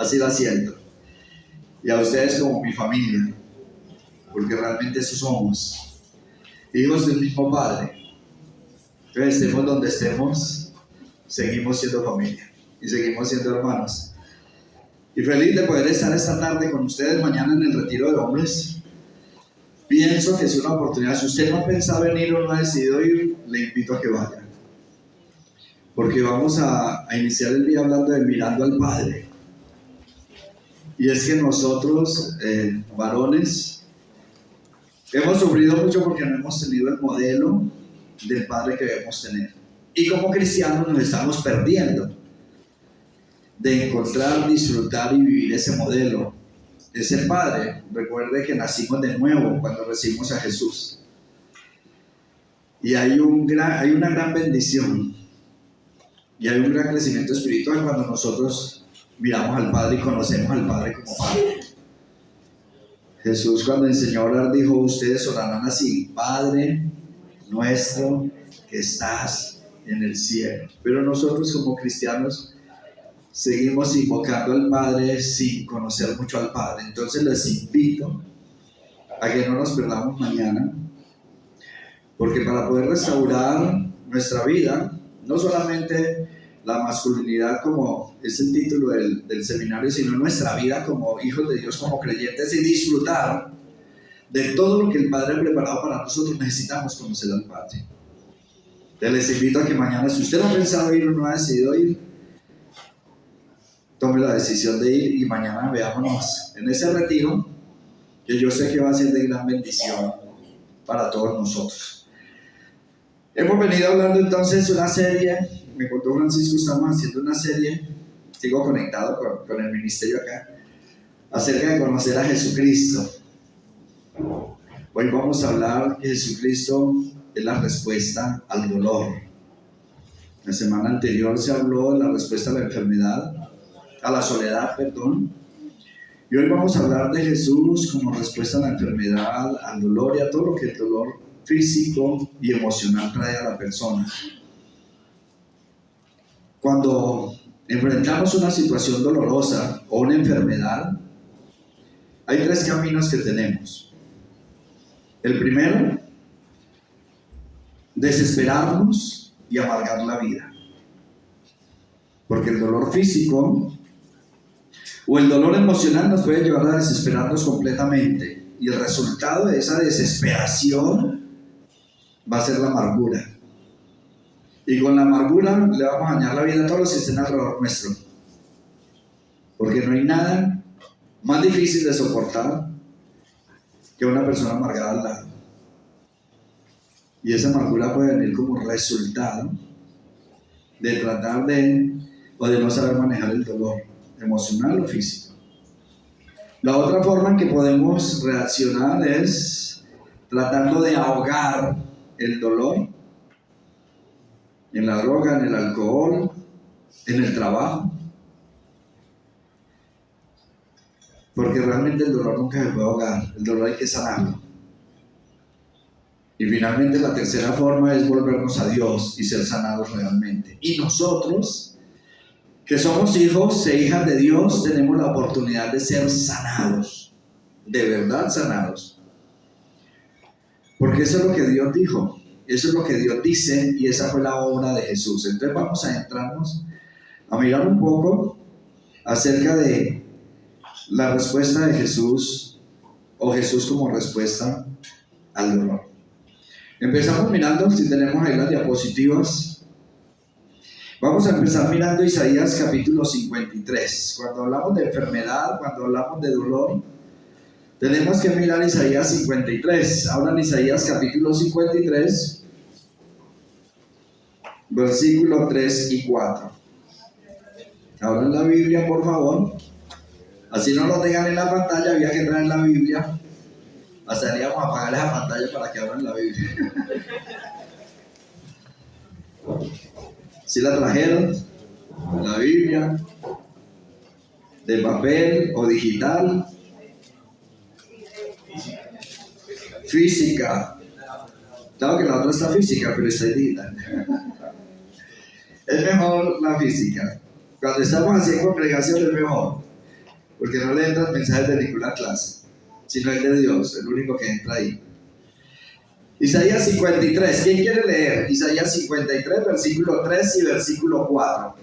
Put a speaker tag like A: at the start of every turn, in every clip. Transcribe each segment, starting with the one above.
A: así la siento. Y a ustedes como mi familia, porque realmente eso somos, hijos del mismo Padre. Entonces, estemos donde estemos, seguimos siendo familia y seguimos siendo hermanos. Y feliz de poder estar esta tarde con ustedes mañana en el retiro de hombres. Pienso que es una oportunidad. Si usted no ha pensado venir o no ha decidido ir, le invito a que vaya. Porque vamos a iniciar el día hablando de mirando al Padre. Y es que nosotros, varones, hemos sufrido mucho porque no hemos tenido el modelo del Padre que debemos tener. Y como cristianos nos estamos perdiendo de encontrar, disfrutar y vivir ese modelo. Ese Padre, recuerde que nacimos de nuevo cuando recibimos a Jesús. Y hay una gran bendición y hay un gran crecimiento espiritual cuando nosotros miramos al Padre y conocemos al Padre como Padre. Jesús, cuando enseñó a orar, dijo: ustedes orarán así: Padre nuestro que estás en el cielo. Pero nosotros como cristianos seguimos invocando al Padre sin conocer mucho al Padre. Entonces les invito a que no nos perdamos mañana, porque para poder restaurar nuestra vida, no solamente la masculinidad como es el título del seminario, sino nuestra vida como hijos de Dios, como creyentes, y disfrutar de todo lo que el Padre ha preparado para nosotros, necesitamos conocer al Padre. Entonces les invito a que mañana, si usted no ha pensado ir o no ha decidido ir, tome la decisión de ir y mañana veámonos en ese retiro, que yo sé que va a ser de gran bendición para todos nosotros. Hemos venido hablando entonces de una serie. Me contó Francisco, estamos haciendo una serie, sigo conectado con el ministerio acá, acerca de conocer a Jesucristo. Hoy vamos a hablar que Jesucristo es la respuesta al dolor. La semana anterior se habló de la respuesta a la enfermedad, a la soledad, perdón. Y hoy vamos a hablar de Jesús como respuesta a la enfermedad, al dolor y a todo lo que el dolor físico y emocional trae a la persona. Cuando enfrentamos una situación dolorosa o una enfermedad, hay tres caminos que tenemos. El primero, desesperarnos y amargar la vida. Porque el dolor físico o el dolor emocional nos puede llevar a desesperarnos completamente. Y el resultado de esa desesperación va a ser la amargura. Y con la amargura le vamos a dañar la vida a todos los que estén alrededor nuestro. Porque no hay nada más difícil de soportar que una persona amargada al lado. Y esa amargura puede venir como resultado de tratar de no saber manejar el dolor emocional o físico. La otra forma en que podemos reaccionar es tratando de ahogar el dolor en la droga, en el alcohol, en el trabajo. Porque realmente el dolor nunca se puede ahogar, el dolor hay que sanarlo. Y finalmente la tercera forma es volvernos a Dios y ser sanados realmente. Y nosotros, que somos hijos e hijas de Dios, tenemos la oportunidad de ser sanados, de verdad sanados. Porque eso es lo que Dios dijo. Eso es lo que Dios dice y esa fue la obra de Jesús. Entonces vamos a entrarnos a mirar un poco acerca de la respuesta de Jesús o Jesús como respuesta al dolor. Empezamos mirando, si tenemos ahí las diapositivas, vamos a empezar mirando Isaías capítulo 53. Cuando hablamos de enfermedad, cuando hablamos de dolor, tenemos que mirar Isaías 53. Habla en Isaías capítulo 53, versículos 3 y 4. Abran la Biblia, por favor. Así no lo tengan en la pantalla, había que traer la Biblia. Hasta iríamos a apagar esa pantalla para que abran la Biblia. ¿Sí la trajeron? La Biblia, de papel o digital. Física. Claro que la otra está física, pero está digital. Es mejor la física. Cuando estamos así en congregación es mejor. porque no le entran mensajes de ninguna clase, sino el de Dios, el único que entra ahí. Isaías 53, ¿quién quiere leer? Isaías 53, versículo 3 y versículo 4.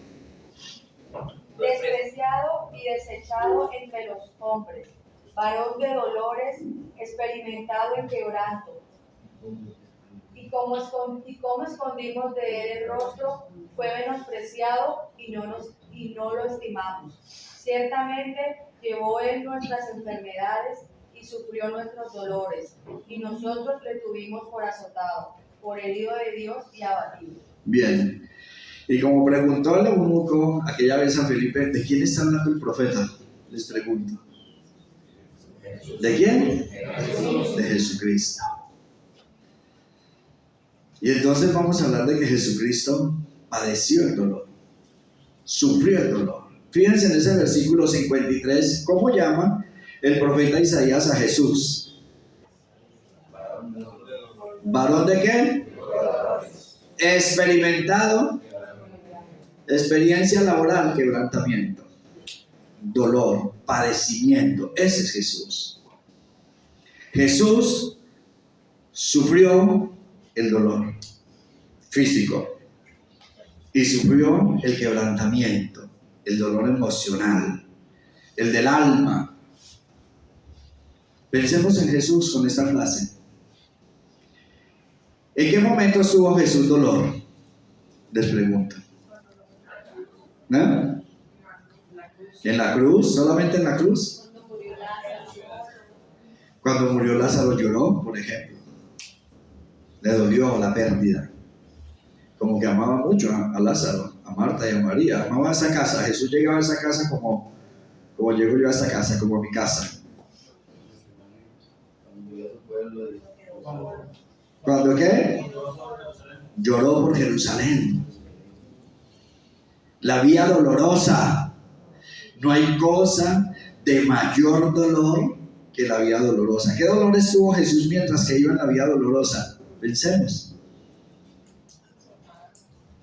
B: Despreciado y desechado entre los hombres, varón de dolores, experimentado en quebranto. Y como escondimos de él el rostro, fue menospreciado y no lo estimamos. Ciertamente llevó él nuestras enfermedades y sufrió nuestros dolores, y nosotros le tuvimos por azotado, por herido de Dios y abatido.
A: Bien, y como preguntó el eunuco aquella vez a Felipe, ¿de quién está hablando el profeta? Les pregunto. ¿De quién? De Jesucristo. Y entonces vamos a hablar de que Jesucristo padeció el dolor, sufrió el dolor. Fíjense en ese versículo 53, ¿cómo llama el profeta Isaías a Jesús? ¿Varón de qué? Experimentado, experiencia laboral, quebrantamiento, dolor, padecimiento. Ese es Jesús. Jesús sufrió el dolor físico y sufrió el quebrantamiento, el dolor emocional, el del alma. Pensemos en Jesús con esta frase. ¿En qué momento tuvo Jesús dolor? Les pregunto. ¿No? ¿En la cruz? ¿Solamente en la cruz? Cuando murió Lázaro lloró, por ejemplo. Le dolió la pérdida. Como que amaba mucho a Lázaro, a Marta y a María. Amaba esa casa. Jesús llegaba a esa casa como llego yo a esa casa, como a mi casa. ¿Cuándo qué? Lloró por Jerusalén. La vía dolorosa. No hay cosa de mayor dolor que la vía dolorosa. ¿Qué dolores tuvo Jesús mientras que iba en la vía dolorosa? Pensemos.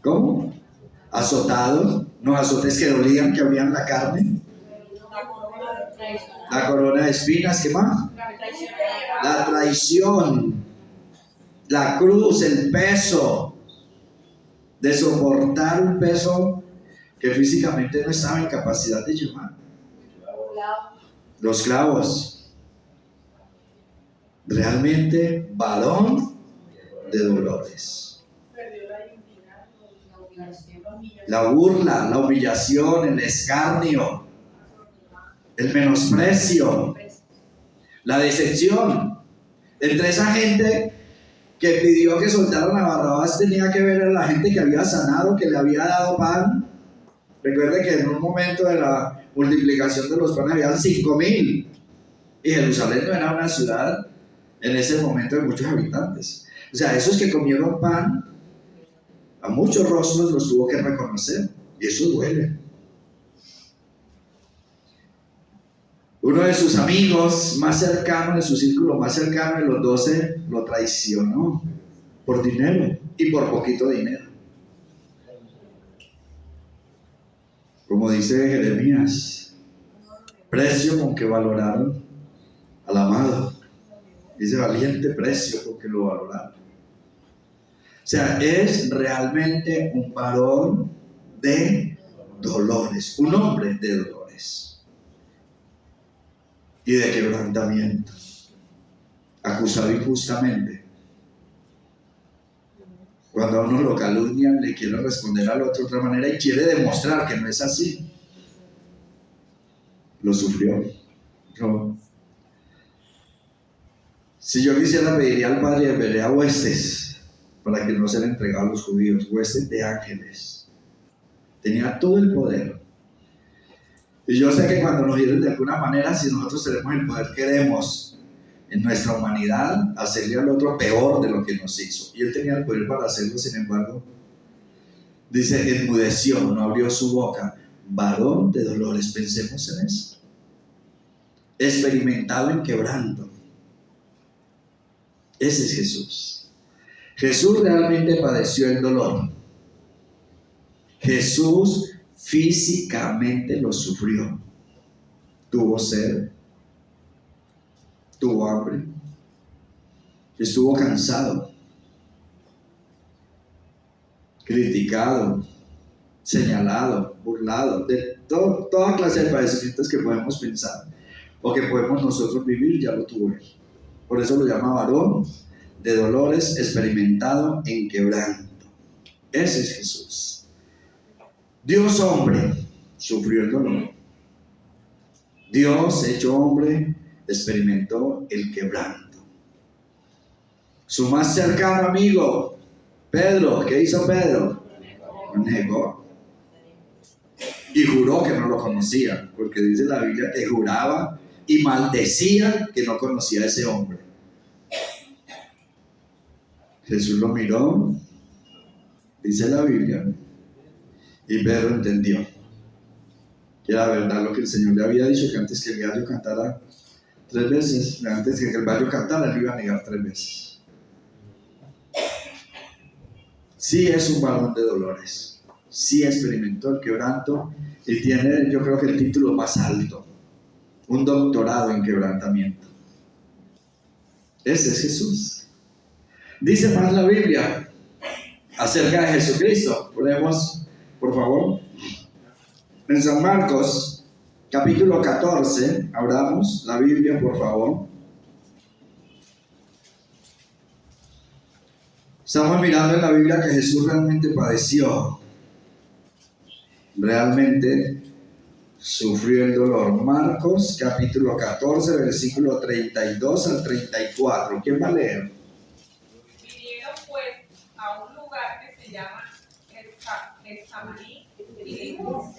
A: ¿Cómo? Azotado. No azotes que dolían, que abrían la carne. La corona de espinas, ¿qué más? La traición. La cruz, el peso de soportar un peso que físicamente no estaba en capacidad de llevar. Los clavos. Realmente varón de dolores. La burla, la humillación, el escarnio, el menosprecio, la decepción. Entre esa gente que pidió que soltaran a Barrabás tenía que ver a la gente que había sanado, que le había dado pan. Recuerde que en un momento de la multiplicación de los panes habían 5,000 y Jerusalén no era una ciudad en ese momento de muchos habitantes. O sea, esos que comieron pan, a muchos rostros los tuvo que reconocer, y eso duele. Uno de sus amigos más cercanos, de su círculo más cercano, de los 12, lo traicionó por dinero y por poquito dinero. Como dice Jeremías, precio con que valoraron al amado. Dice valiente precio con que lo valoraron. O sea, es realmente un varón de dolores, un hombre de dolores y de quebrantamiento, acusado injustamente. Cuando a uno lo calumnian, le quiere responder al otro de otra manera y quiere demostrar que no es así. Lo sufrió. No. Si yo quisiera, pediría al Padre y enviaría huestes para que no se le entregara a los judíos, huestes de ángeles. Tenía todo el poder. Y yo sé que cuando nos hieren de alguna manera, si nosotros tenemos el poder, queremos en nuestra humanidad hacerle al otro peor de lo que nos hizo. Y él tenía el poder para hacerlo, sin embargo, dice, enmudeció, no abrió su boca. Varón de dolores, pensemos en eso. Experimentado en quebranto. Ese es Jesús. Jesús realmente padeció el dolor. Jesús físicamente lo sufrió. tuvo sed, tuvo hambre, estuvo cansado, criticado, señalado, burlado, de toda clase de padecimientos que podemos pensar o que podemos nosotros vivir, ya lo tuvo él. Por eso lo llama varón de dolores, experimentado en quebranto. Ese es Jesús. Dios hombre sufrió el dolor. Dios hecho hombre experimentó el quebranto. Su más cercano amigo, Pedro, ¿qué hizo Pedro? Lo negó. Y juró que no lo conocía, porque dice la Biblia que juraba y maldecía que no conocía a ese hombre. Jesús lo miró, dice la Biblia, y Pedro entendió que era verdad lo que el Señor le había dicho, que antes que el gallo cantara 3 veces, antes que el gallo cantara, él iba a negar 3 veces. Sí es un varón de dolores, sí experimentó el quebranto y tiene, yo creo que el título más alto, un doctorado en quebrantamiento. Ese es Jesús. Dice más la Biblia acerca de Jesucristo. Ponemos, por favor, en San Marcos, capítulo 14, abramos la Biblia, por favor. Estamos mirando en la Biblia que Jesús realmente padeció, realmente sufrió el dolor. Marcos, capítulo 14, versículo 32 al 34. ¿Quién va a leer?
C: Vinieron pues a un lugar que se llama Getsemaní y dijo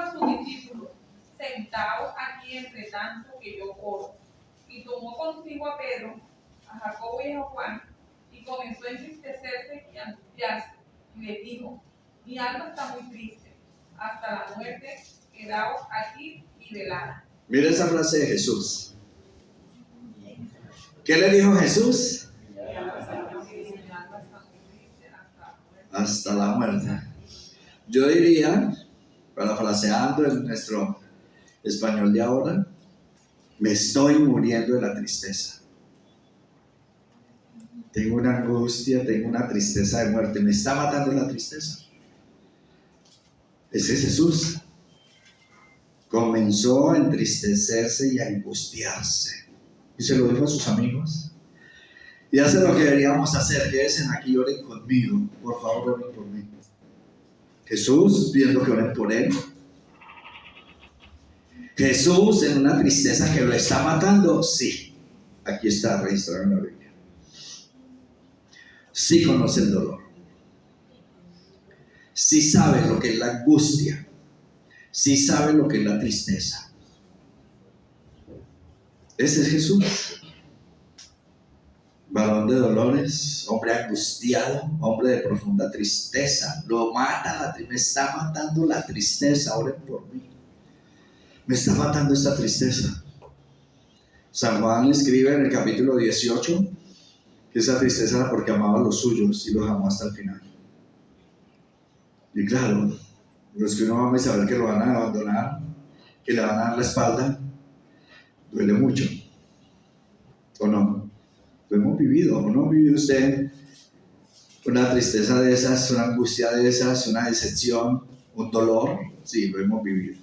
C: a sus discípulos: sentaos aquí entre tanto que yo oro. Y tomó consigo a Pedro, a Jacobo y a Juan, y comenzó a entristecerse y a angustiarse, y les dijo: mi alma está muy triste, hasta la muerte, quedaos aquí y velad.
A: Mira esa frase de Jesús. ¿Qué le dijo Jesús? Hasta la muerte. Yo diría, parafraseando en nuestro español de ahora, me estoy muriendo de la tristeza. Tengo una angustia, tengo una tristeza de muerte, me está matando la tristeza. Ese es Jesús. Comenzó a entristecerse y a angustiarse. Y se lo dijo a sus amigos. Y hace lo que deberíamos hacer, quédense aquí y oren conmigo. Por favor, oren por mí. Jesús pidiendo que oren por él. Jesús en una tristeza que lo está matando. Sí, aquí está registrado en la Biblia. Sí conoce el dolor. Sí sabe lo que es la angustia. Sí sabe lo que es la tristeza. Ese es Jesús. Varón de dolores, hombre angustiado, hombre de profunda tristeza. Lo mata, me está matando la tristeza. Oren por mí. Me está matando esta tristeza. San Juan escribe en el capítulo 18 que esa tristeza era porque amaba a los suyos y los amó hasta el final. Y claro, los que uno ama y saber que lo van a abandonar, que le van a dar la espalda, duele mucho. ¿O no? Lo hemos vivido. ¿O no ha vivido usted una tristeza de esas, una angustia de esas, una decepción, un dolor? Sí, lo hemos vivido.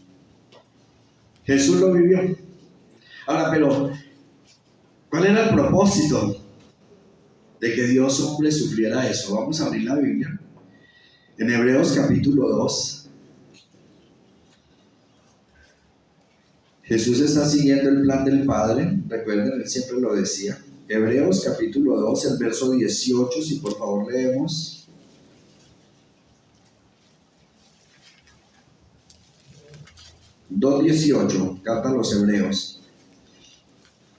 A: Jesús lo vivió. Ahora, pero ¿cuál era el propósito de que Dios hombre sufriera eso? Vamos a abrir la Biblia. En Hebreos capítulo 2. Jesús está siguiendo el plan del Padre. Recuerden, él siempre lo decía. Hebreos capítulo 2, el verso 18, si por favor leemos. (2:18) carta a los Hebreos.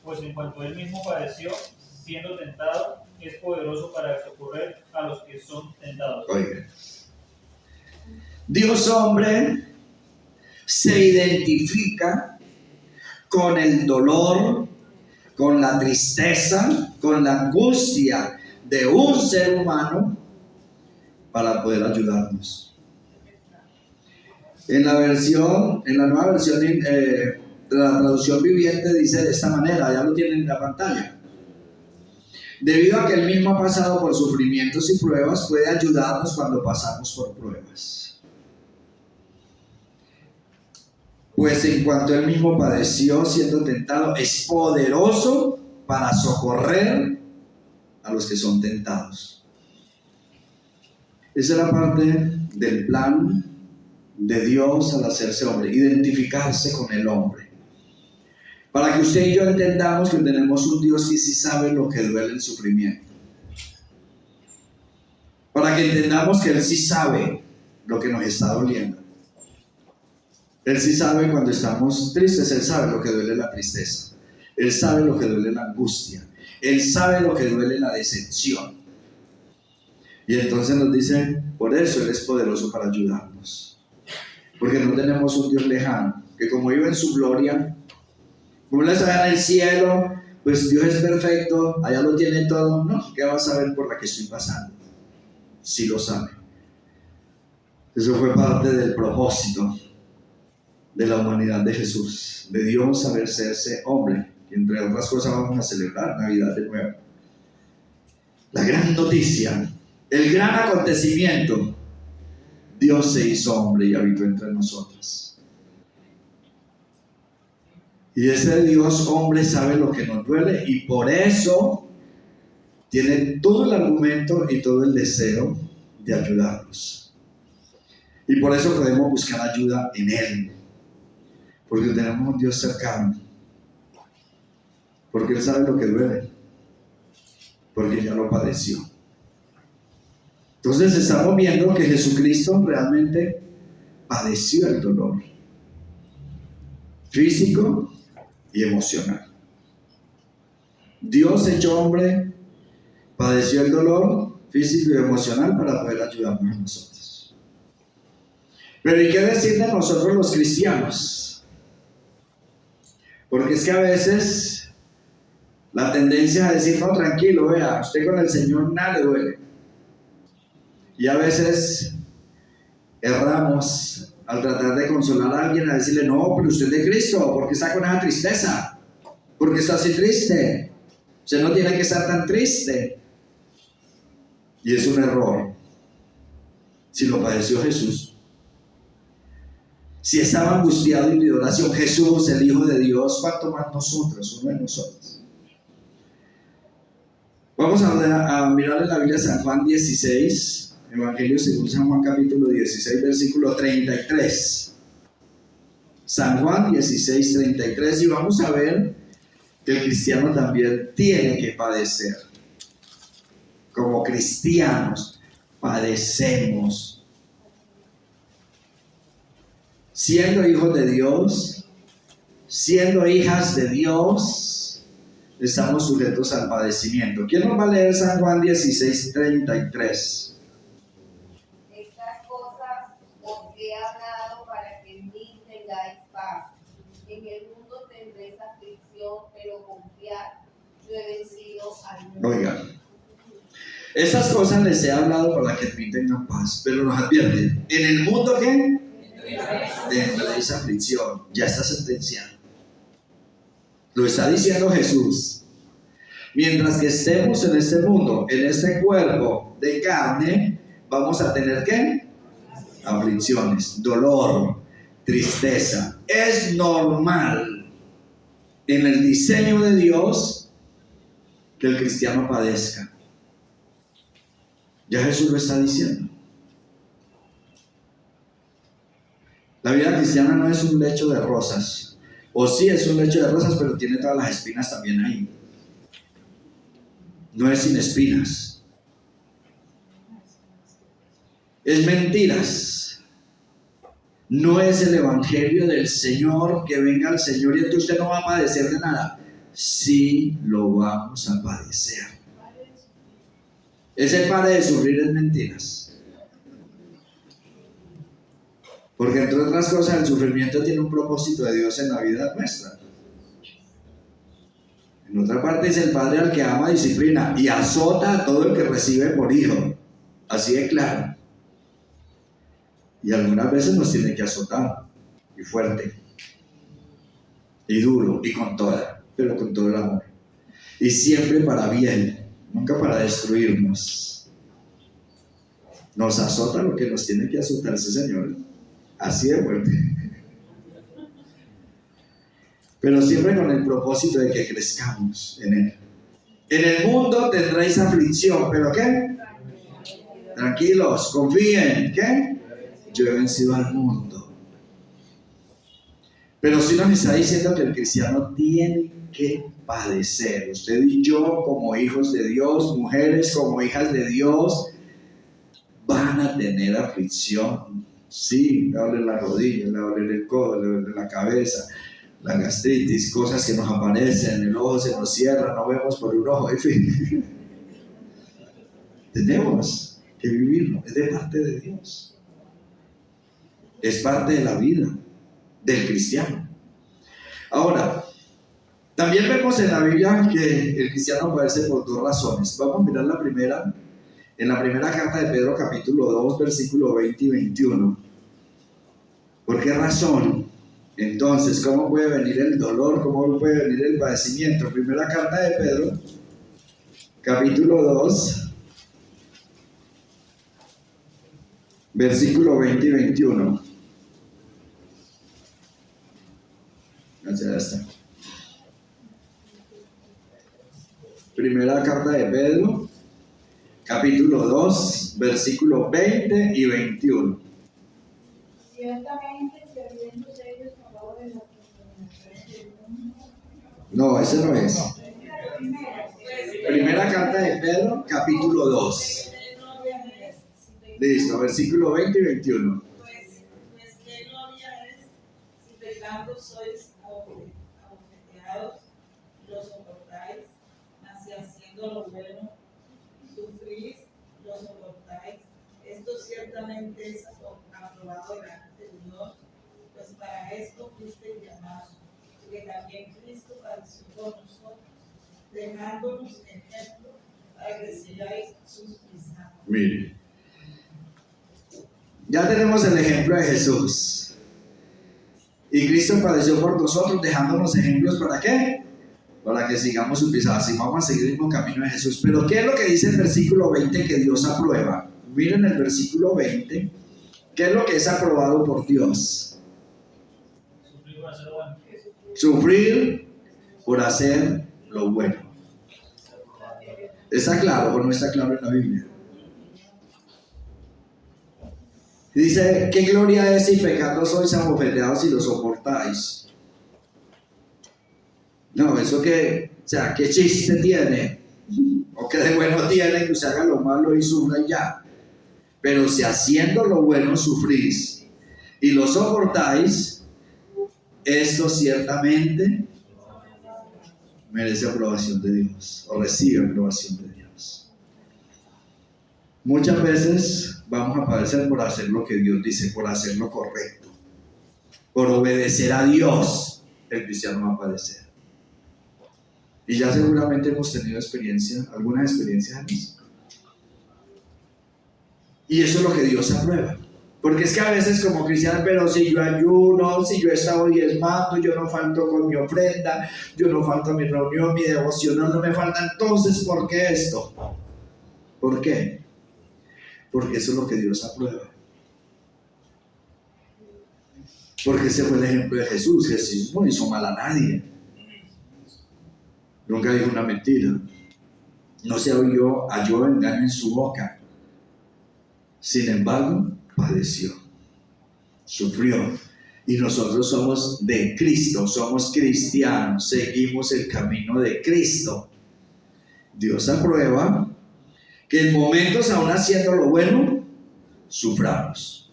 D: Pues en cuanto él mismo padeció, siendo tentado, es poderoso para socorrer a los que son tentados.
A: Oiga, Dios hombre se identifica con el dolor, con la tristeza, con la angustia de un ser humano para poder ayudarnos. En la nueva versión de la traducción viviente dice de esta manera, ya lo tienen en la pantalla. Debido a que Él mismo ha pasado por sufrimientos y pruebas, puede ayudarnos cuando pasamos por pruebas. Pues en cuanto Él mismo padeció siendo tentado, es poderoso para socorrer a los que son tentados. Esa es la parte del plan de Dios al hacerse hombre, identificarse con el hombre. Para que usted y yo entendamos que tenemos un Dios que sí sabe lo que duele el sufrimiento. Para que entendamos que Él sí sabe lo que nos está doliendo. Él sí sabe cuando estamos tristes, Él sabe lo que duele la tristeza. Él sabe lo que duele la angustia. Él sabe lo que duele la decepción. Y entonces nos dice, por eso Él es poderoso para ayudarnos. Porque no tenemos un Dios lejano, que como vive en su gloria, como Él está en el cielo, pues Dios es perfecto, allá lo tiene todo. No, ¿qué va a saber por la que estoy pasando? Sí lo sabe. Eso fue parte del propósito de la humanidad de Jesús, de Dios saber serse hombre, y entre otras cosas vamos a celebrar Navidad de nuevo. La gran noticia, el gran acontecimiento, Dios se hizo hombre y habitó entre nosotros. Y ese Dios hombre sabe lo que nos duele y por eso tiene todo el argumento y todo el deseo de ayudarnos. Y por eso podemos buscar ayuda en Él. Porque tenemos un Dios cercano. Porque Él sabe lo que duele. Porque ya lo padeció. Entonces estamos viendo que Jesucristo realmente padeció el dolor físico y emocional. Dios hecho hombre padeció el dolor físico y emocional para poder ayudarnos a nosotros. Pero ¿y qué decir de nosotros los cristianos? Porque es que a veces la tendencia es decir, no, tranquilo, vea, usted con el Señor nada le duele. Y a veces erramos al tratar de consolar a alguien, a decirle, no, pero usted es de Cristo, ¿por qué está con esa tristeza? ¿Por qué está así triste? Usted no tiene que estar tan triste. Y es un error. Si lo padeció Jesús. Si estaba angustiado y pidió oración Jesús, el Hijo de Dios, ¿cuánto más nosotros, uno de nosotros? Vamos a mirar en la Biblia San Juan 16, Evangelio según San Juan capítulo 16, versículo 33. San Juan 16, 33, y vamos a ver que el cristiano también tiene que padecer. Como cristianos padecemos. Siendo hijos de Dios, siendo hijas de Dios, estamos sujetos al padecimiento. ¿Quién nos va a leer San Juan 16, 33?
E: Estas cosas os he hablado para que en mí tengáis paz. En el mundo tendréis aflicción, pero confiad, yo he vencido al mundo.
A: Oigan, estas cosas les he hablado para que en mí tengan paz, pero nos advierte, ¿en el mundo qué? Tendréis aflicción. Ya está sentenciado. Lo está diciendo Jesús. Mientras que estemos en este mundo, en este cuerpo de carne, vamos a tener ¿qué? Aflicciones, dolor, tristeza. Es normal en el diseño de Dios que el cristiano padezca. Ya Jesús lo está diciendo. La vida cristiana no es un lecho de rosas. O sí es un lecho de rosas, pero tiene todas las espinas también ahí. No es sin espinas. Es mentiras. No es el evangelio del Señor, que venga el Señor y entonces usted no va a padecer de nada. Sí lo vamos a padecer. Ese pare de sufrir es mentiras. Porque entre otras cosas el sufrimiento tiene un propósito de Dios en la vida nuestra. En otra parte dice el Padre al que ama disciplina y azota a todo el que recibe por hijo. Así de claro. Y algunas veces nos tiene que azotar, y fuerte, y duro, y con toda, pero con todo el amor. Y siempre para bien, nunca para destruirnos. Nos azota lo que nos tiene que azotar ese Señor, así de fuerte. Pero siempre con el propósito de que crezcamos en Él. En el mundo tendréis aflicción, ¿pero qué? Tranquilos, confíen, ¿qué? Yo he vencido al mundo. Pero sí nos está diciendo que el cristiano tiene que padecer. Usted y yo, como hijos de Dios, mujeres como hijas de Dios, van a tener aflicción. Sí, le va a doler la rodilla, le va a doler el codo, le va a doler la cabeza, la gastritis, cosas que nos aparecen, el ojo se nos cierra, no vemos por un ojo, en fin. Tenemos que vivirlo, es de parte de Dios. Es parte de la vida del cristiano. Ahora, también vemos en la Biblia que el cristiano padece por dos razones. Vamos a mirar la primera, en la primera carta de Pedro, capítulo 2, versículo 20 y 21. ¿Por qué razón? Entonces, ¿cómo puede venir el dolor? ¿Cómo puede venir el padecimiento? Primera carta de Pedro, capítulo 2, versículo 20 y 21. Ya está. Primera carta de Pedro, capítulo 2, versículos 20 y 21.
B: Ciertamente, si habiendo ellos pagado de la contaminación del mundo.
A: No, ese no es. Primera carta de Pedro, capítulo 2. Listo, versículo 20 y 21.
F: Pues qué gloria es si pecando sois abofeteados, lo soportáis, mas si haciendo lo bueno, sufrís, lo soportáis. Esto ciertamente es aprobado delante de Dios, pues para esto fuisteis llamados, porque también Cristo padeció por nosotros, dejándonos ejemplo para que sigáis sus pisadas.
A: Mire, ya tenemos el ejemplo de Jesús. Y Cristo padeció por nosotros, dejándonos ejemplos ¿para qué? Para que sigamos sus pisadas y vamos a seguir el mismo camino de Jesús. Pero ¿qué es lo que dice el versículo 20 que Dios aprueba? Miren el versículo 20. ¿Qué es lo que es aprobado por Dios? Sufrir por hacer lo bueno. ¿Está claro o no está claro en la Biblia? Dice, ¿qué gloria es si pecando sois abofeteados y lo soportáis? No, eso que, o sea, ¿qué chiste tiene? ¿O qué de bueno tiene que usted haga lo malo y sufra y ya? Pero si haciendo lo bueno sufrís y lo soportáis, esto ciertamente merece aprobación de Dios o recibe aprobación de Dios. Muchas veces vamos a padecer por hacer lo que Dios dice, por hacer lo correcto, por obedecer a Dios. El cristiano va a padecer. Y ya seguramente hemos tenido algunas experiencias en eso. Y eso es lo que Dios aprueba. Porque es que a veces como cristiano, pero si yo ayuno, si yo he estado diezmando, yo no falto con mi ofrenda, yo no falto a mi reunión, mi devoción, no me falta. Entonces, ¿por qué esto? ¿Por qué? Porque eso es lo que Dios aprueba. Porque ese fue el ejemplo de Jesús. Jesús no hizo mal a nadie. Nunca dijo una mentira. No se halló engaño en su boca. Sin embargo, padeció, sufrió. Y nosotros somos de Cristo, somos cristianos, seguimos el camino de Cristo. Dios aprueba que en momentos, aún haciendo lo bueno, suframos.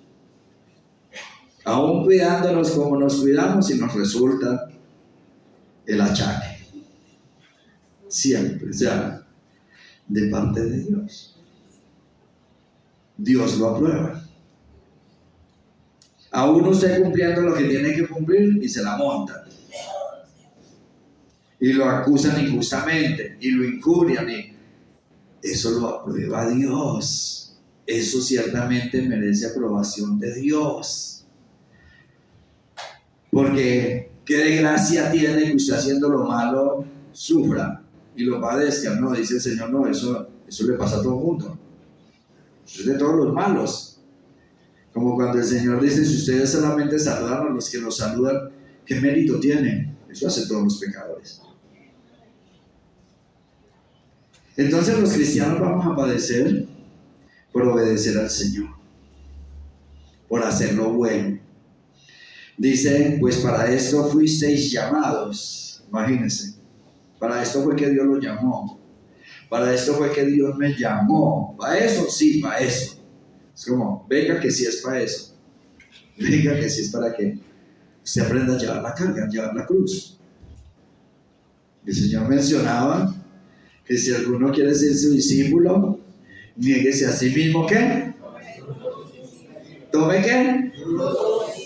A: Aún cuidándonos como nos cuidamos y nos resulta el achaque. Siempre, o sea, de parte de Dios. Dios lo aprueba. Aún usted cumpliendo lo que tiene que cumplir y se la montan. Y lo acusan injustamente y lo injurian. Y eso lo aprueba Dios. eso ciertamente merece aprobación de Dios. Porque qué desgracia tiene que usted haciendo lo malo sufra y lo padezca. No, dice el Señor, no, eso le pasa a todo el mundo. Eso es de todos los malos. Como cuando el Señor dice, si ustedes solamente saludan a los que los saludan, ¿qué mérito tienen? Eso hace todos los pecadores. Entonces los cristianos vamos a padecer por obedecer al Señor, por hacer lo bueno. Dice, pues para esto fuisteis llamados. Imagínense, para esto fue que Dios los llamó. Para esto fue que Dios me llamó. ¿Para eso? Sí, para eso. Es como, venga que sí es para eso. Venga que sí es para que usted aprenda a llevar la carga, a llevar la cruz. El Señor mencionaba que si alguno quiere ser su discípulo, niéguese a sí mismo, ¿qué? ¿Tome qué?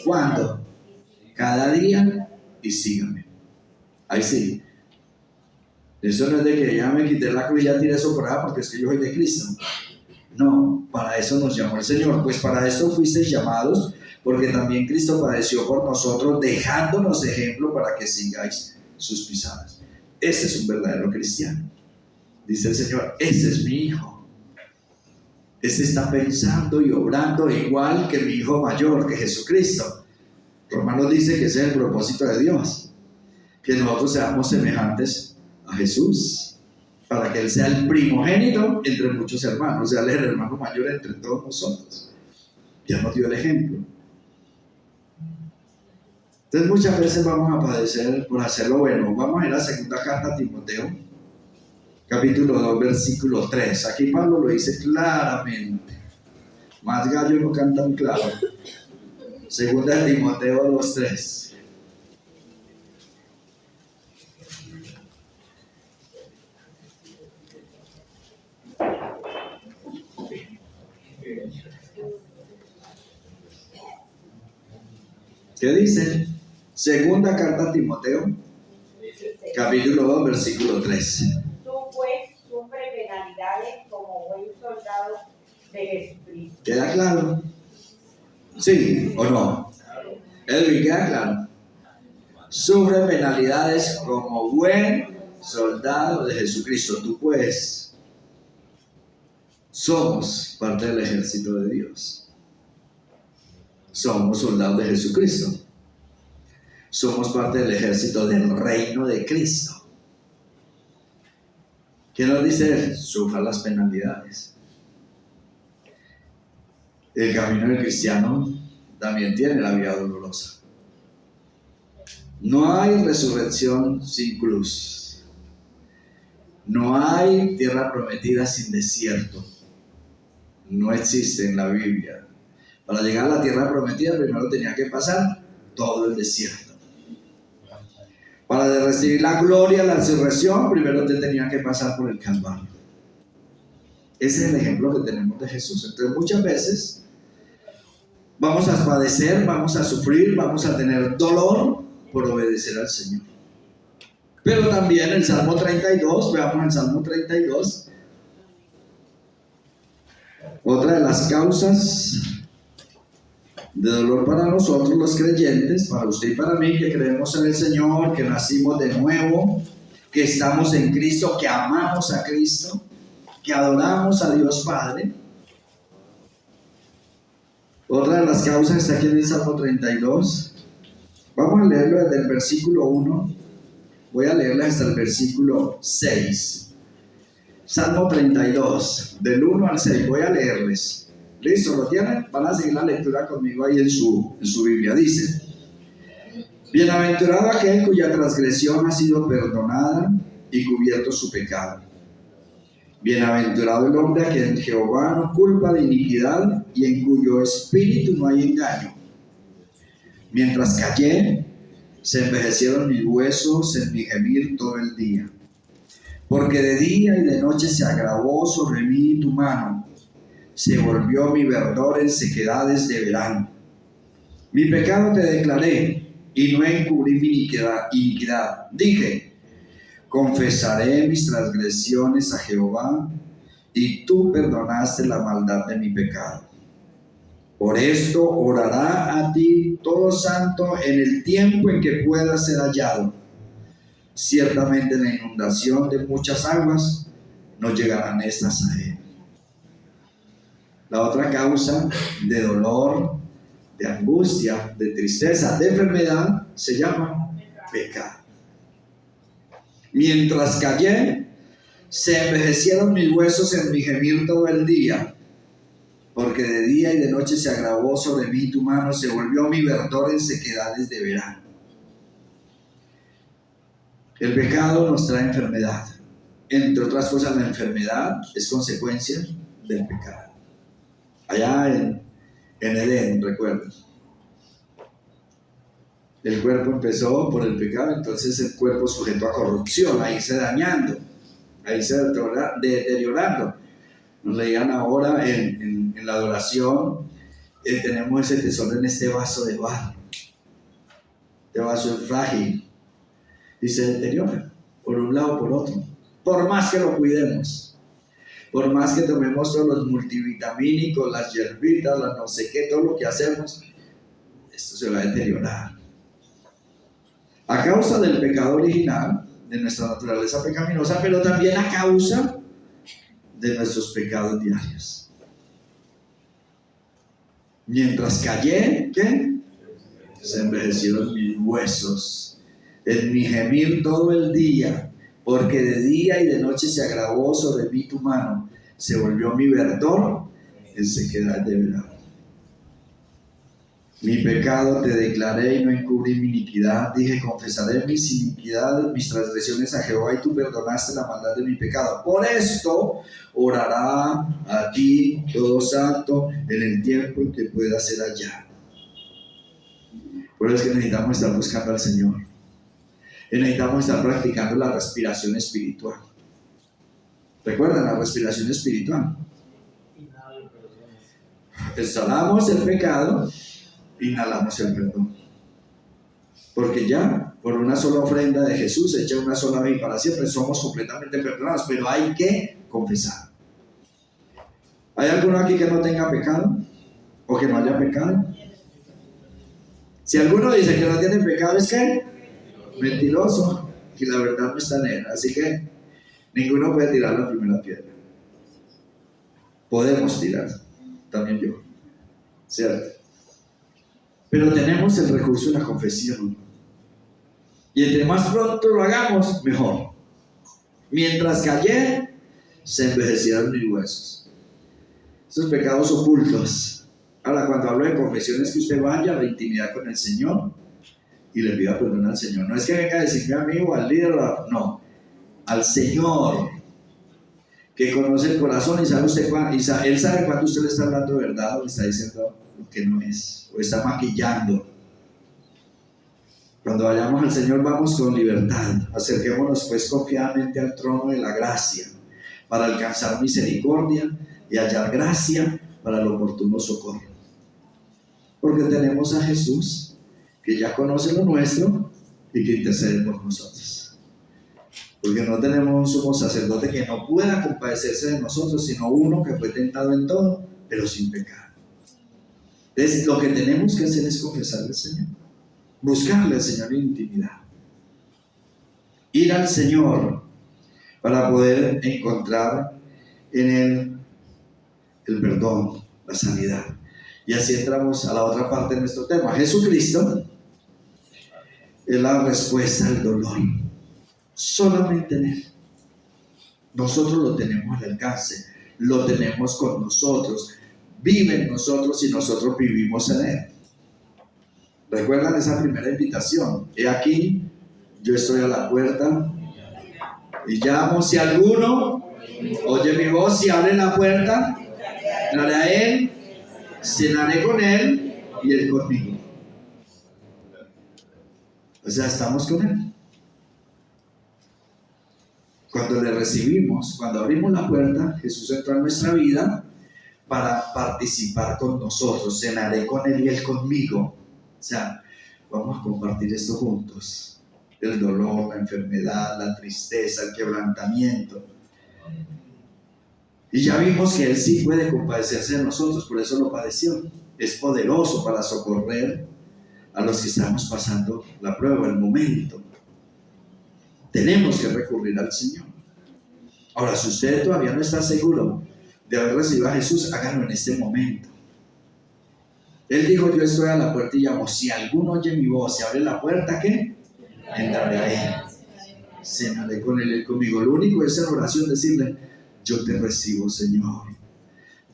A: ¿Cuándo? Cada día y sígame. Ahí sí. Eso no es de que ya me quité la cruz y ya tiré eso por allá porque es que yo soy de Cristo. No, para eso nos llamó el Señor. Pues para esto fuisteis llamados, porque también Cristo padeció por nosotros, dejándonos ejemplo para que sigáis sus pisadas. Ese es un verdadero cristiano. Dice el Señor, ese es mi hijo. Ese está pensando y obrando igual que mi hijo mayor, que Jesucristo. Romanos dice que ese es el propósito de Dios, que nosotros seamos semejantes a Jesús, para que Él sea el primogénito entre muchos hermanos, o sea, Él es el hermano mayor entre todos nosotros. Ya nos dio el ejemplo. Entonces muchas veces vamos a padecer por hacer lo bueno. Vamos a ir a la segunda carta a Timoteo, capítulo 2, versículo 3. Aquí Pablo lo dice claramente. Más gallo no cantan claro. Segunda de Timoteo 2, 3. ¿Qué dice? Segunda carta a Timoteo, capítulo 2, versículo 3.
G: Tú pues sufre penalidades como buen soldado de Jesucristo.
A: ¿Queda claro? ¿Sí o no? Edwin, ¿queda claro? Sufre penalidades como buen soldado de Jesucristo. Tú pues somos parte del ejército de Dios. Somos soldados de Jesucristo. Somos parte del ejército del reino de Cristo. ¿Qué nos dice él? Sufra las penalidades. El camino del cristiano también tiene la vía dolorosa. No hay resurrección sin cruz. No hay tierra prometida sin desierto. No existe en la Biblia. Para llegar a la tierra prometida primero tenía que pasar todo el desierto. Para recibir la gloria, la resurrección, primero te tenía que pasar por el Calvario. Ese es el ejemplo que tenemos de Jesús. Entonces muchas veces vamos a padecer, vamos a sufrir, vamos a tener dolor por obedecer al Señor. Pero también el Salmo 32, veamos el Salmo 32. Otra de las causas de dolor para nosotros los creyentes, para usted y para mí que creemos en el Señor, que nacimos de nuevo, que estamos en Cristo, que amamos a Cristo, que adoramos a Dios Padre. Otra de las causas está aquí en el Salmo 32. Vamos a leerlo desde el versículo 1. Voy a leerlo hasta el versículo 6. Salmo 32, del 1 al 6. Voy a leerles. ¿Listo? ¿Lo tienen? Van a seguir la lectura conmigo ahí en su Biblia. Dice: bienaventurado aquel cuya transgresión ha sido perdonada y cubierto su pecado. Bienaventurado el hombre a quien Jehová no culpa de iniquidad y en cuyo espíritu no hay engaño. Mientras callé, se envejecieron mis huesos en mi gemir todo el día. Porque de día y de noche se agravó sobre mí tu mano. Se volvió mi verdor en sequedades de verano. Mi pecado te declaré y no encubrí mi iniquidad. Dije: confesaré mis transgresiones a Jehová y tú perdonaste la maldad de mi pecado. Por esto orará a ti todo santo en el tiempo en que pueda ser hallado. Ciertamente la inundación de muchas aguas no llegarán estas a él. La otra causa de dolor, de angustia, de tristeza, de enfermedad, se llama pecado. Mientras callé, se envejecieron mis huesos en mi gemir todo el día, porque de día y de noche se agravó sobre mí tu mano, se volvió mi verdor en sequedades de verano. El pecado nos trae enfermedad. Entre otras cosas, la enfermedad es consecuencia del pecado. Allá en Edén, recuerden. El cuerpo empezó por el pecado, entonces el cuerpo sujeto a corrupción, a irse dañando, a irse deteriorando. Nos leían ahora en la adoración, tenemos ese tesoro en este vaso de barro. Este vaso es frágil y se deteriora por un lado o por otro. Por más que lo cuidemos, por más que tomemos todos los multivitamínicos, las hierbitas, las no sé qué, todo lo que hacemos, esto se va a deteriorar. A causa del pecado original, de nuestra naturaleza pecaminosa, pero también a causa de nuestros pecados diarios. Mientras callé, ¿qué? Se envejecieron mis huesos, en mi gemir todo el día, porque de día y de noche se agravó sobre mí tu mano, se volvió mi verdor en sequedad de verano. Mi pecado te declaré y no encubrí mi iniquidad. Dije, confesaré mis iniquidades, mis transgresiones a Jehová, y tú perdonaste la maldad de mi pecado. Por esto orará a ti todo santo en el tiempo en que pueda ser hallado. Por eso es que necesitamos estar buscando al Señor. Y necesitamos estar practicando la respiración espiritual. ¿Recuerdan la respiración espiritual? Exhalamos el pecado, inhalamos el perdón. Porque ya, por una sola ofrenda de Jesús, hecha una sola vez y para siempre, somos completamente perdonados, pero hay que confesar. ¿Hay alguno aquí que no tenga pecado? ¿O que no haya pecado? Si alguno dice que no tiene pecado, ¿es que? Mentiroso, y la verdad no está en él. Así que ninguno puede tirar la primera piedra. Podemos tirar, también yo, ¿cierto? Pero tenemos el recurso de la confesión. Y entre más pronto lo hagamos, mejor. Mientras callé, se envejecieron mis huesos. Esos pecados ocultos. Ahora, cuando hablo de confesión, es que usted vaya a la intimidad con el Señor y le pida perdón al Señor. No es que venga a decirme a mí o al líder, no. Al Señor, que conoce el corazón y sabe usted Él sabe cuando usted le está hablando de verdad o le está diciendo lo que no es, o está maquillando. Cuando vayamos al Señor, vamos con libertad. Acerquémonos pues confiadamente al trono de la gracia para alcanzar misericordia y hallar gracia para el oportuno socorro. Porque tenemos a Jesús, que ya conoce lo nuestro y que intercede por nosotros. Porque no tenemos un sumo sacerdote que no pueda compadecerse de nosotros, sino uno que fue tentado en todo, pero sin pecado. Entonces, lo que tenemos que hacer es confesarle al Señor, buscarle al Señor en intimidad, ir al Señor para poder encontrar en Él el perdón, la sanidad. Y así entramos a la otra parte de nuestro tema. Jesucristo es la respuesta al dolor. Solamente en Él. Nosotros lo tenemos al alcance, lo tenemos con nosotros, vive en nosotros y nosotros vivimos en Él. ¿Recuerdan esa primera invitación? He aquí, yo estoy a la puerta y llamo. Si alguno oye mi voz y abre la puerta, entraré a Él, cenaré con Él y Él conmigo. O sea, estamos con Él. Cuando le recibimos, cuando abrimos la puerta, Jesús entró en nuestra vida para participar con nosotros. Cenaré con Él y Él conmigo. O sea, vamos a compartir esto juntos. El dolor, la enfermedad, la tristeza, el quebrantamiento. Y ya vimos que Él sí puede compadecerse de nosotros, por eso lo padeció. Es poderoso para socorrer a los que estamos pasando la prueba, el momento. Tenemos que recurrir al Señor. Ahora, si usted todavía no está seguro de haber recibido a Jesús, hágalo en este momento. Él dijo: yo estoy a la puerta y llamo. Si alguno oye mi voz y abre la puerta, ¿qué? Entraré a Él. Cenaré con Él y conmigo. Lo único es en oración decirle: yo te recibo, Señor.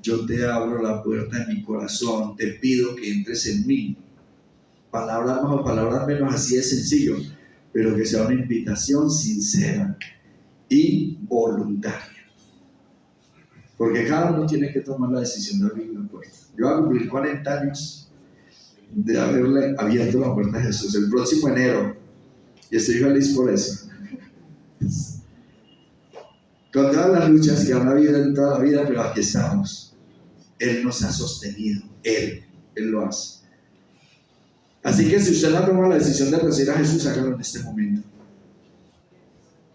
A: Yo te abro la puerta de mi corazón. Te pido que entres en mí. Palabras más o palabras menos, así de sencillo, pero que sea una invitación sincera y voluntaria. Porque cada uno tiene que tomar la decisión de abrir la puerta. Yo voy a cumplir 40 años de haberle abierto la puerta a Jesús el próximo enero, y estoy feliz por eso. Con todas las luchas que han habido en toda la vida, pero aquí estamos. Él nos ha sostenido, Él lo hace. Así que si usted no ha tomado la decisión de recibir a Jesús, hágalo en este momento.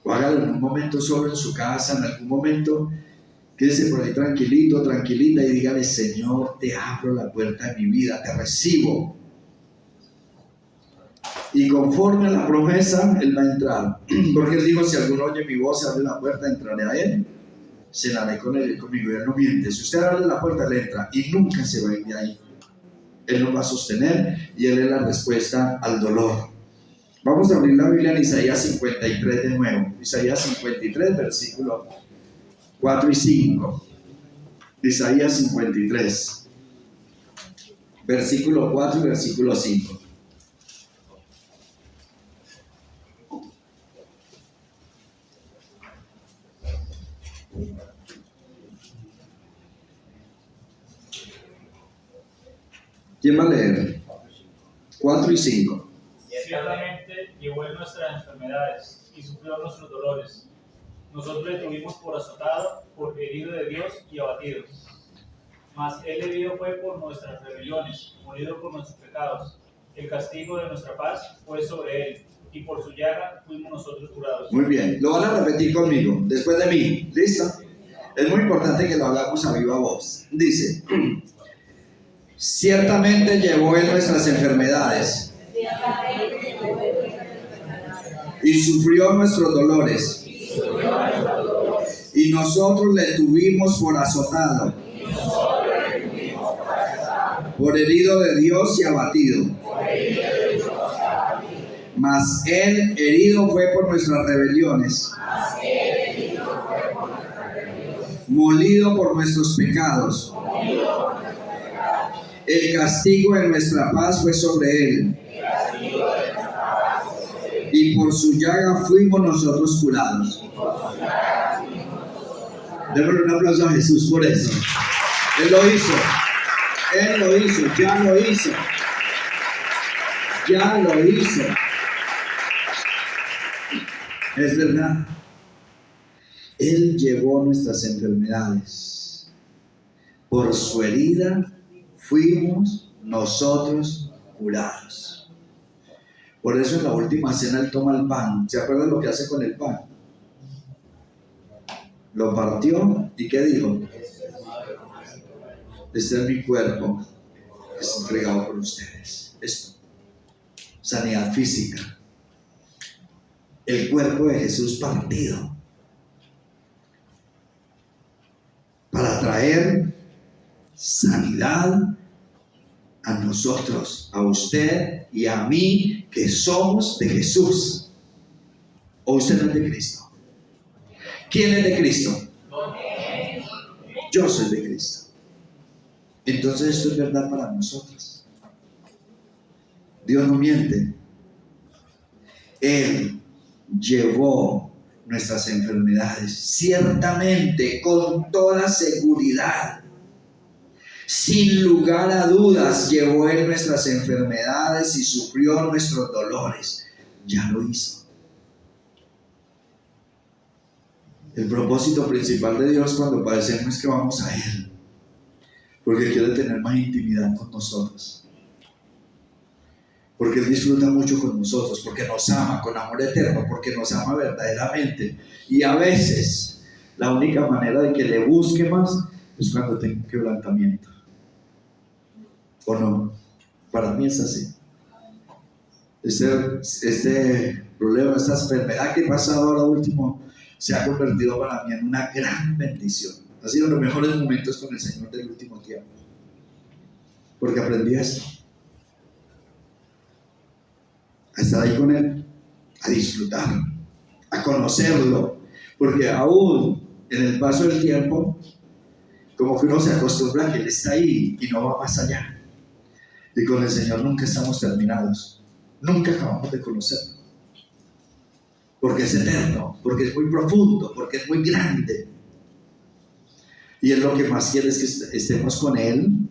A: O hágalo en un momento solo en su casa, en algún momento, quédese por ahí tranquilito, tranquilita, y dígale: Señor, te abro la puerta de mi vida, te recibo. Y conforme a la promesa, Él va a entrar. Porque Él dijo: si alguno oye mi voz y abre la puerta, entraré a Él, cenaré con Él y conmigo. Y Él no miente. Si usted abre la puerta, Él entra y nunca se va a ir de ahí. Él nos va a sostener y Él es la respuesta al dolor. Vamos a abrir la Biblia en Isaías 53 de nuevo. Isaías 53, versículo 4 y 5. Isaías 53, versículo 4 y versículo 5. ¿Quién va a leer? 4 y 5.
D: Ciertamente llevó Él nuestras enfermedades y sufrió nuestros dolores. Nosotros le tuvimos por azotado, por herido de Dios y abatido. Mas Él herido fue por nuestras rebeliones, molido por nuestros pecados. El castigo de nuestra paz fue sobre Él, y por su llaga fuimos nosotros curados.
A: Muy bien, lo van a repetir conmigo, después de mí. ¿Listo? Es muy importante que lo hagamos a viva voz. Dice: ciertamente llevó Él nuestras enfermedades y sufrió nuestros dolores, y nosotros le tuvimos por azotado, por herido de Dios y abatido. Mas Él herido fue por nuestras rebeliones, molido por nuestros pecados. El castigo de nuestra paz fue sobre Él, y por su llaga fuimos nosotros curados. Démosle un aplauso a Jesús por eso. Él lo hizo, ya lo hizo, ya lo hizo. Es verdad. Él llevó nuestras enfermedades. Por su herida fuimos nosotros curados. Por eso en la última cena Él toma el pan. ¿Se acuerdan lo que hace con el pan? Lo partió y ¿qué dijo? Este es mi cuerpo, es entregado por ustedes. Esto, sanidad física. El cuerpo de Jesús partido para traer sanidad a nosotros, a usted y a mí, que somos de Jesús. ¿O usted no es de Cristo? ¿Quién es de Cristo? Yo soy de Cristo. Entonces esto es verdad para nosotros. Dios no miente. Él llevó nuestras enfermedades, ciertamente, con toda seguridad, sin lugar a dudas, llevó Él nuestras enfermedades y sufrió nuestros dolores. Ya lo hizo. El propósito principal de Dios cuando padecemos es que vamos a Él, porque quiere tener más intimidad con nosotros. Porque Él disfruta mucho con nosotros, porque nos ama con amor eterno, porque nos ama verdaderamente. Y a veces la única manera de que le busque más es cuando tenga un quebrantamiento. ¿O no? Para mí es así. Este problema, esta enfermedad que he pasado ahora último, se ha convertido para mí en una gran bendición. Ha sido los mejores momentos con el Señor del último tiempo. Porque aprendí esto. A estar ahí con Él, a disfrutar, a conocerlo. Porque aún en el paso del tiempo, como que uno se acostumbra a que Él está ahí y no va más allá. Y con el Señor nunca estamos terminados. Nunca acabamos de conocerlo. Porque es eterno, porque es muy profundo, porque es muy grande. Y Él lo que más quiere es que estemos con Él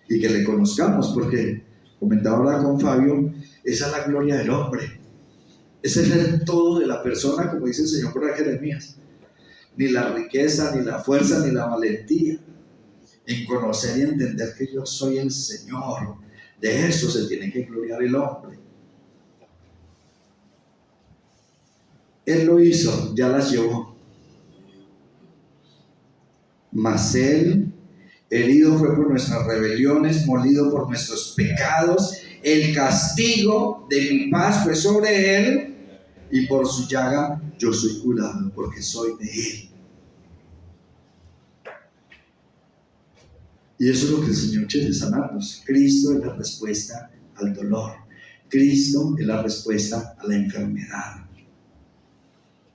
A: y que le conozcamos, porque comentaba ahora con Fabio, esa es la gloria del hombre. Ese es el todo de la persona, como dice el Señor por Jeremías. Ni la riqueza, ni la fuerza, ni la valentía. En conocer y entender que yo soy el Señor. De eso se tiene que gloriar el hombre. Él lo hizo, ya las llevó. Mas Él, herido fue por nuestras rebeliones, molido por nuestros pecados. El castigo de mi paz fue sobre Él, y por su llaga yo soy curado, porque soy de Él. Y eso es lo que el Señor quiere sanarnos. Cristo es la respuesta al dolor. Cristo es la respuesta a la enfermedad.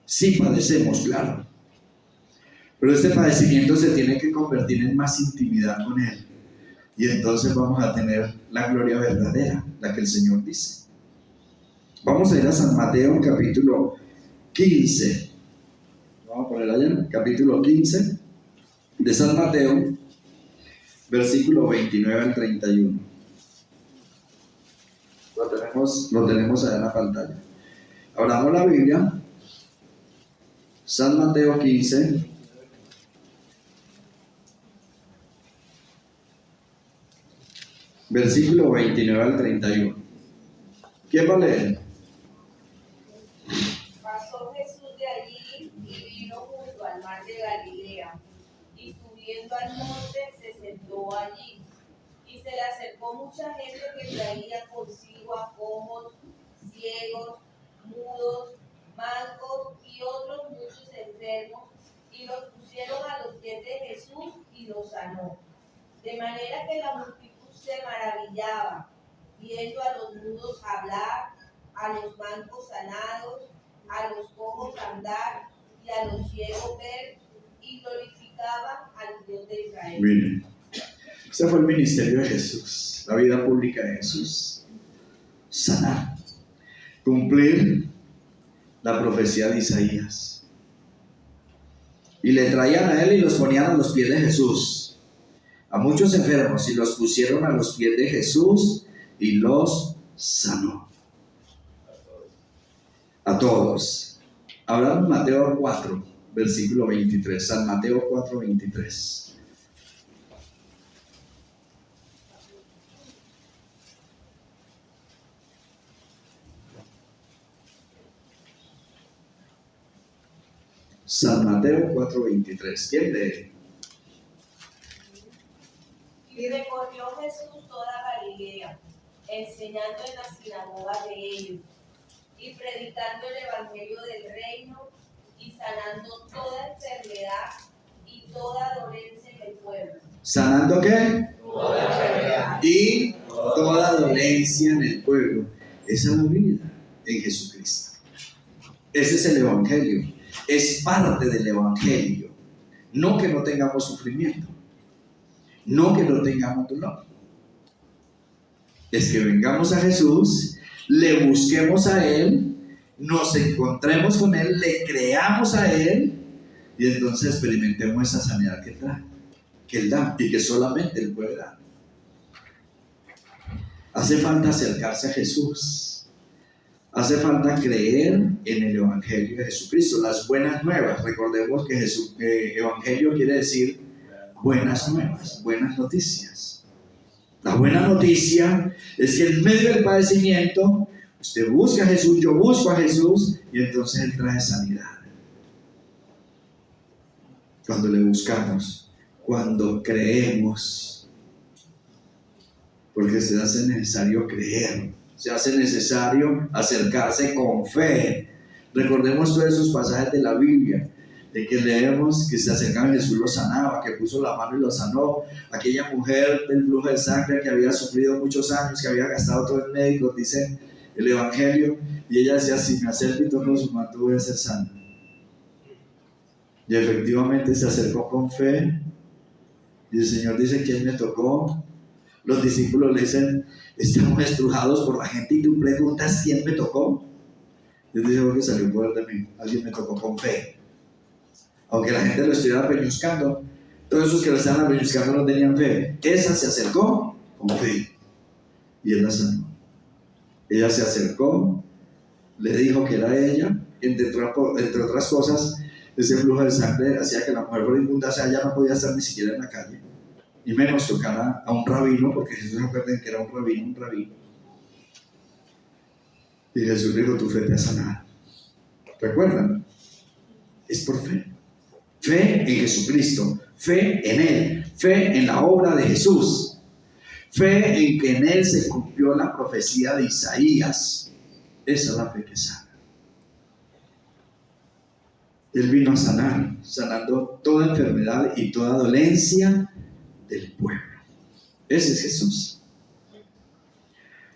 A: Sí padecemos, claro. Pero este padecimiento se tiene que convertir en más intimidad con Él. Y entonces vamos a tener la gloria verdadera, la que el Señor dice. Vamos a ir a San Mateo, capítulo 15. Vamos a poner allá, capítulo 15 de San Mateo, versículo 29 al 31. Lo tenemos allá en la pantalla. Abramos la Biblia. San Mateo 15. Versículo 29 al 31. ¿Quién va a leer?
E: Pasó Jesús de allí y vino junto al mar de Galilea, y subiendo al monte se sentó allí, y se le acercó mucha gente que traía consigo a cojos, ciegos, mudos, mancos y otros muchos enfermos, y los pusieron a los pies de Jesús y los sanó. De manera que la multitud se maravillaba, viendo a los mudos hablar, a los mancos sanados, a los cojos andar y a los ciegos ver, y glorificaban al Dios de Israel.
A: Miren, ese fue el ministerio de Jesús, la vida pública de Jesús. Sanar, cumplir la profecía de Isaías. Y le traían a Él y los ponían a los pies de Jesús. A muchos enfermos, y los pusieron a los pies de Jesús y los sanó. A todos. Hablamos Mateo 4, versículo 23. San Mateo 4, 23. San Mateo 4, 23. ¿Quién lee?
E: Y recorrió Jesús toda Galilea, enseñando en las sinagogas de ellos, y predicando el evangelio del reino, y sanando toda enfermedad y toda dolencia en el pueblo.
A: ¿Sanando qué?
E: Toda enfermedad.
A: Y toda dolencia en el pueblo. Esa es la vida en Jesucristo. Ese es el evangelio. Es parte del evangelio. No que no tengamos sufrimiento. No que no tengamos dolor. Es que vengamos a Jesús, le busquemos a Él, nos encontremos con Él, le creamos a Él y entonces experimentemos esa sanidad que trae, que Él da y que solamente Él puede dar. Hace falta acercarse a Jesús. Hace falta creer en el Evangelio de Jesucristo, las buenas nuevas. Recordemos que Evangelio quiere decir buenas nuevas, buenas noticias. La buena noticia es que en medio del padecimiento usted busca a Jesús, yo busco a Jesús y entonces Él trae sanidad. cuando le buscamos, cuando creemos, porque se hace necesario creer, se hace necesario acercarse con fe. Recordemos todos esos pasajes de la Biblia, de que leemos que se acercaba y Jesús lo sanaba, que puso la mano y lo sanó. Aquella mujer del flujo de sangre que había sufrido muchos años, que había gastado todo en médicos, dice el Evangelio, y ella decía, si me acerco y toco su manto voy a ser sana. Y efectivamente se acercó con fe, y el Señor dice, ¿quién me tocó? Los discípulos le dicen, estamos estrujados por la gente y tú preguntas, ¿quién me tocó? Dios dice, porque salió el poder de mí, alguien me tocó con fe. Aunque la gente lo estuviera peñuscando, todos esos que lo estaban peñuscando no tenían fe. Esa se acercó con fe y él la sanó. Ella se acercó, le dijo que era ella, entre otras cosas, ese flujo de sangre hacía que la mujer fuera inmunda, o sea, ella no podía estar ni siquiera en la calle, y menos tocar a un rabino, porque Jesús se acuerdan que era un rabino. Y Jesús le dijo, tu fe te ha sanado. ¿Recuerdan? Es por fe. Fe en Jesucristo, fe en Él, fe en la obra de Jesús, fe en que en Él se cumplió la profecía de Isaías. Esa es la fe que sana. Él vino a sanar, sanando toda enfermedad y toda dolencia del pueblo. Ese es Jesús.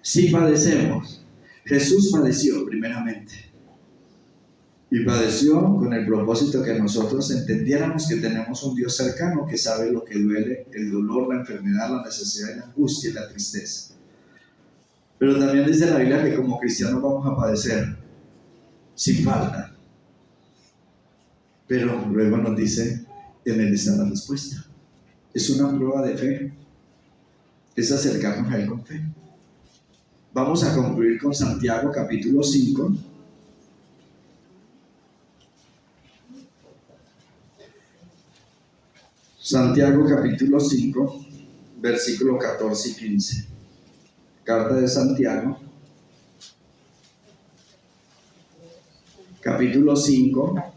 A: Si padecemos, Jesús padeció primeramente. Y padeció con el propósito que nosotros entendiéramos que tenemos un Dios cercano que sabe lo que duele, el dolor, la enfermedad, la necesidad, la angustia y la tristeza. Pero también dice la Biblia que como cristianos vamos a padecer sin falta. Pero luego nos dice, en Él está la respuesta. Es una prueba de fe. Es acercarnos a Él con fe. Vamos a concluir con Santiago capítulo 5. Santiago capítulo 5, versículo 14 y 15. Carta de Santiago, capítulo 5,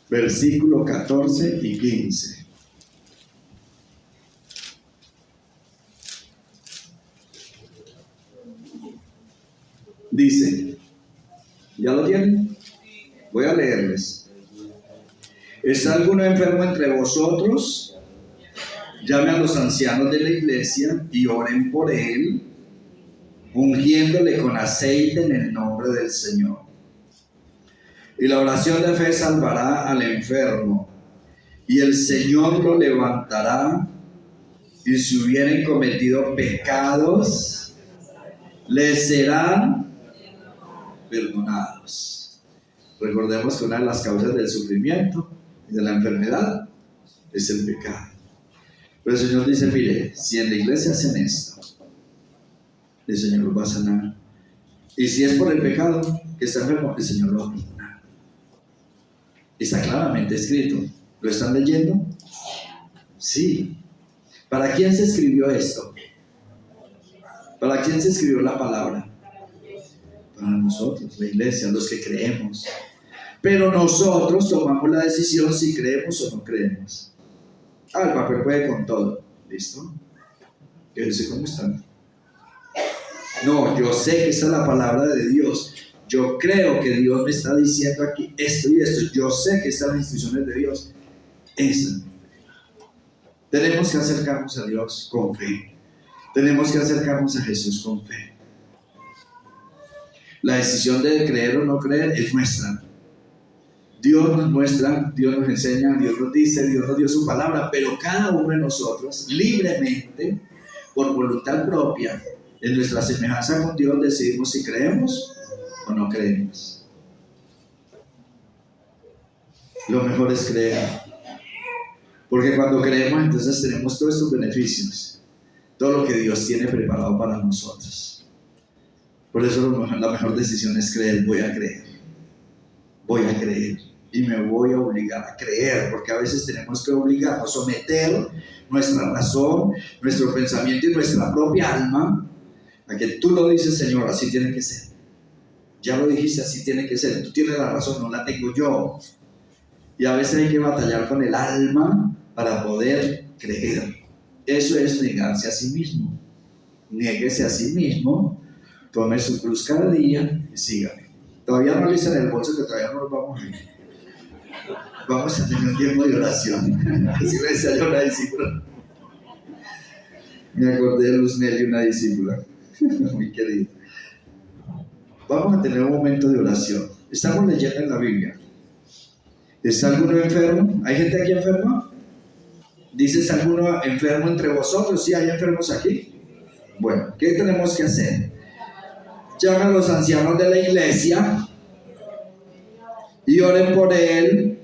A: versículo 14 y 15. Dice, ¿ya lo tienen? Voy a leerles. ¿Está alguno enfermo entre vosotros? Llame a los ancianos de la iglesia y oren por él, ungiéndole con aceite en el nombre del Señor. Y la oración de fe salvará al enfermo, y el Señor lo levantará, y si hubieren cometido pecados, les serán perdonados. Recordemos que una de las causas del sufrimiento y de la enfermedad es el pecado. Pero el Señor dice, mire, si en la iglesia hacen esto, el Señor lo va a sanar. Y si es por el pecado que está enfermo, el Señor lo va a perdonar. Está claramente escrito. ¿Lo están leyendo? Sí. ¿Para quién se escribió esto? ¿Para quién se escribió la palabra? Para nosotros, la iglesia, los que creemos. Pero nosotros tomamos la decisión si creemos o no creemos. El papel puede con todo. ¿Listo? Yo sé cómo están. No, yo sé que esta es la palabra de Dios. Yo creo que Dios me está diciendo aquí esto y esto. Yo sé que están las instrucciones de Dios. Esa. Tenemos que acercarnos a Dios con fe. Tenemos que acercarnos a Jesús con fe. La decisión de creer o no creer es nuestra. Dios nos muestra, Dios nos enseña, Dios nos dice, Dios nos dio su palabra, pero cada uno de nosotros, libremente, por voluntad propia, en nuestra semejanza con Dios, decidimos si creemos o no creemos. Lo mejor es creer, porque cuando creemos, entonces tenemos todos estos beneficios, todo lo que Dios tiene preparado para nosotros. Por eso la mejor decisión es creer. Voy a creer y me voy a obligar a creer, porque a veces tenemos que obligarnos, someter nuestra razón, nuestro pensamiento y nuestra propia alma a que tú lo dices, Señor, así tiene que ser. Ya lo dijiste, así tiene que ser. Tú tienes la razón, no la tengo yo. Y a veces hay que batallar con el alma para poder creer. Eso es negarse a sí mismo. Niéguese a sí mismo, tome su cruz cada día y sígame. Todavía no lo hice en el bolso, que todavía no nos vamos a ir. Vamos a tener un tiempo de oración. Así me decía yo una discípula. Me acordé de Luz Nelly, una discípula muy querida. Vamos a tener un momento de oración. Estamos leyendo en la Biblia. ¿Está alguno enfermo? ¿Hay gente aquí enferma? ¿Dices alguno enfermo entre vosotros? ¿Sí hay enfermos aquí? Bueno, ¿qué tenemos que hacer? Llamen a los ancianos de la iglesia y oren por él,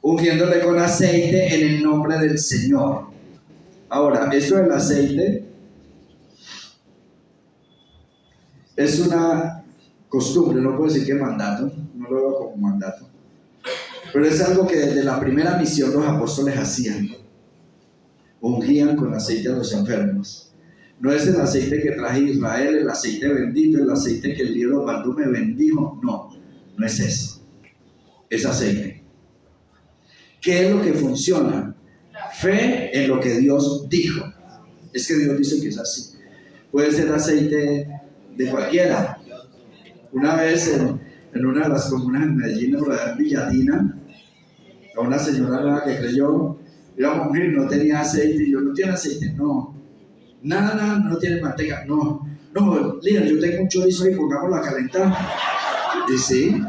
A: ungiéndole con aceite en el nombre del Señor. Ahora, esto del aceite es una costumbre, no puedo decir que mandato, no lo veo como mandato, pero es algo que desde la primera misión los apóstoles hacían. Ungían con aceite a los enfermos. No es el aceite que traje Israel, el aceite bendito, el aceite que el líder Osvaldo me bendijo. No, no es eso. Es aceite. ¿Qué es lo que funciona? Fe en lo que Dios dijo. Es que Dios dice que es así. Puede ser aceite de cualquiera. Una vez en una de las comunas en Medellín, en Villatina, a una señora que creyó, era mujer, no tenía aceite. Y yo, ¿no tiene aceite? No. Nada, no tiene manteca. No, líder, yo tengo un chorizo y pongámoslo a calentar. Y sí,